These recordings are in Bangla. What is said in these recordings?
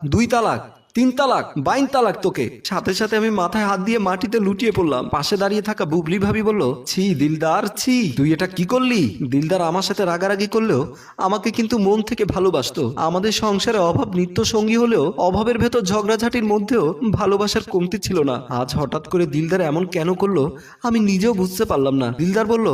দুই তালাক, তিন তালাক, বাইন তালাক তোকে। সাথে সাথে আমি মাথায় হাত দিয়ে মাটিতে লুটিয়ে পড়লাম। পাশে দাঁড়িয়ে থাকা বুবলি ভাবি বলল, ছি দিলদার, ছি তুই এটা কি করলি? দিলদার আমার সাথে রাগারাগি করলেও আমাকে কিন্তু মন থেকে ভালোবাসতো। আমাদের সংসারে অভাব নিত্য সঙ্গী হলেও অভাবের ভেতর ঝগড়াঝাটির মধ্যেও ভালোবাসার কমতি ছিল না। আজ হঠাৎ করে দিলদার এমন কেন করলো আমি নিজেও বুঝতে পারলাম না। দিলদার বলল,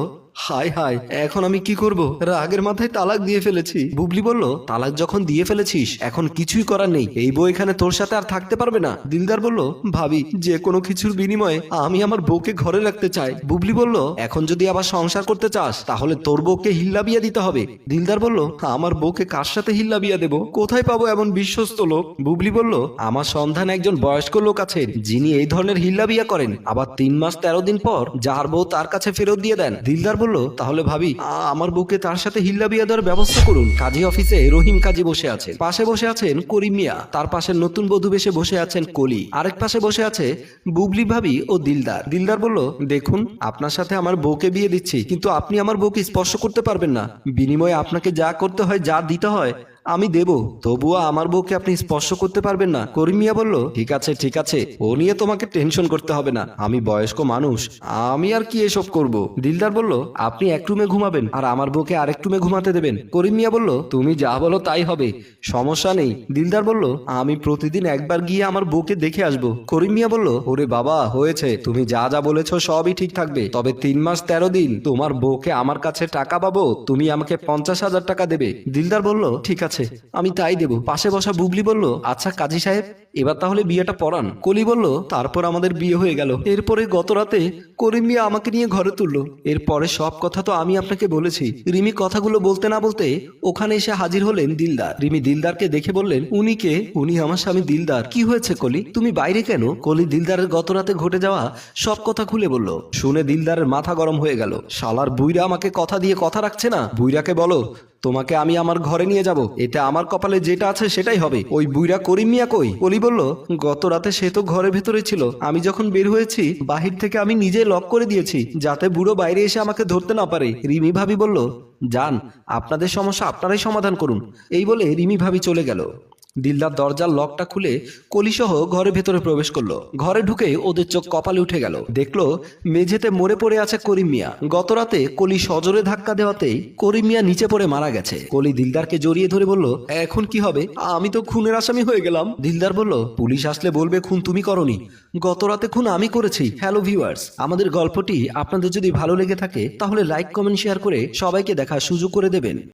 হায় হায়, এখন আমি কি করব? রাগের মাথায় তালাক দিয়ে ফেলেছি। বুবলি বলল, তালাক যখন দিয়ে ফেলেছিস এখন কিছুই করার নেই, এই বউ এখানে তোর সাথে আর থাকতে পারবে না। দিলদার বলল, ভাবি যে কোনো কিছুর বিনিময়ে আমি আমার বউকে ঘরে রাখতে চাই। বুবলি বলল, এখন যদি আবার সংসার করতে চাস তাহলে তোর বউকে হিল্লা বিয়া দিতে হবে। দিলদার বলল, আমার বউকে কার সাথে হিল্লা বিয়া দেবো? কোথায় পাবো এমন বিশ্বস্ত লোক? বুবলি বলল, আমার সন্ধান একজন বয়স্ক লোক আছেন যিনি এই ধরনের হিল্লা বিয়া করেন, আবার 3 মাস 13 দিন পর যার বউ তার কাছে ফেরত দিয়ে দেন। দিলদার বলল, তাহলে ভাবি আমার বউকে তার সাথে হিল্লা বিয়া দেওয়ার ব্যবস্থা করুন। কাজী অফিসে রহিম কাজী বসে আছেন, পাশে বসে আছেন করিম মিয়া, তার পাশে নতুন বধূ বেশে বসে আছেন কলি, আরেক পাশে বসে আছে বুবলি ভাবি ও দিলদার। দিলদার বলল, দেখুন আপনার সাথে আমার বউকে বিয়ে দিচ্ছি, কিন্তু আপনি আমার বউকে স্পর্শ করতে পারবেন না। বিনিময়ে আপনাকে যা করতে হয়, যা দিতে হয় আমি দেব, তবুও আমার বউকে আপনি স্পর্শ করতে পারবেন না। করিম মিয়া বলল, ঠিক আছে ঠিক আছে, ও নিয়ে তোমাকে টেনশন করতে হবে না, আমি বয়স্ক মানুষ, আমি আর কি এসব করব। দিলদার বলল, আপনি এক রুমে ঘুমাবেন আর আমার বউকে আরেক রুমে ঘুমাতে দেবেন। করিম মিয়া বলল, তুমি যা বলো তাই হবে, সমস্যা নেই। দিলদার বলল, আমি প্রতিদিন একবার গিয়ে আমার বউকে দেখে আসবো। করিম মিয়া বলল, ওরে বাবা হয়েছে, তুমি যা যা বলেছো সবই ঠিক থাকবে, তবে 3 মাস 13 দিন তোমার বউকে আমার কাছে টাকা পাবো, তুমি আমাকে 50,000 টাকা দেবে। দিলদার বলল, ঠিক আছে আমি তাই দেব। পাশে বসা বুবলি বলল, আচ্ছা কাজী সাহেব এবার তাহলে বিয়েটা পড়ান। কলি বলল, তারপর আমাদের বিয়ে হয়ে গেল। এরপরে গত রাতে করিম মিয়া আমাকে নিয়ে ঘরে তুললো। এরপরে সব কথা তো আমি আপনাকে বলেছি। রিমি কথাগুলো বলতে না বলতে ওখানে এসে হাজির হলেন দিলদার। রিমি দিলদারকে দেখে বললেন, উনি কে? উনি আমার স্বামী দিলদার। কি হয়েছে কলি, তুমি বাইরে কেন? কলি দিলদারের গত রাতে ঘটে যাওয়া সব কথা খুলে বলল। শুনে দিলদারের মাথা গরম হয়ে গেল। শালার বুইরা আমাকে কথা দিয়ে কথা রাখছে না। বুইরাকে বলো তোমাকে আমি আমার ঘরে নিয়ে যাব, এটা আমার কপালে যেটা আছে সেটাই হবে। ওই বুইরা করিম মিয়া কই? কলি বলল, গত রাতে সে তো ঘরের ভেতরে ছিল, আমি যখন বের হয়েছি বাহির থেকে আমি নিজে লক করে দিয়েছি যাতে বুড়ো বাইরে এসে আমাকে ধরতে না পারে। রিমি ভাবি বলল, যান আপনাদের সমস্যা আপনারাই সমাধান করুন। এই বলে রিমি ভাবি চলে গেল। দিলদার দরজার লকটা খুলে কলিসহ ঘরের ভেতরে প্রবেশ করলো। ঘরে ঢুকে ওদের চোখ কপালে উঠে গেল। দেখলো মেঝেতে মরে পড়ে আছে করিম মিয়া। গত রাতে কলি সজোরে ধাক্কা দেওয়াতেই করিম মিয়া নিচে পড়ে মারা গেছে। কলি দিলদারকে জড়িয়ে ধরে বলল, এখন কি হবে? আমি তো খুনের আসামি হয়ে গেলাম। দিলদার বলল, পুলিশ আসলে বলবে খুন তুমি করনি, গত রাতে খুন আমি করেছি। হ্যালো ভিউয়ার্স, আমাদের গল্পটি আপনাদের যদি ভালো লেগে থাকে তাহলে লাইক কমেন্ট শেয়ার করে সবাইকে দেখার সুযোগ করে দেবেন।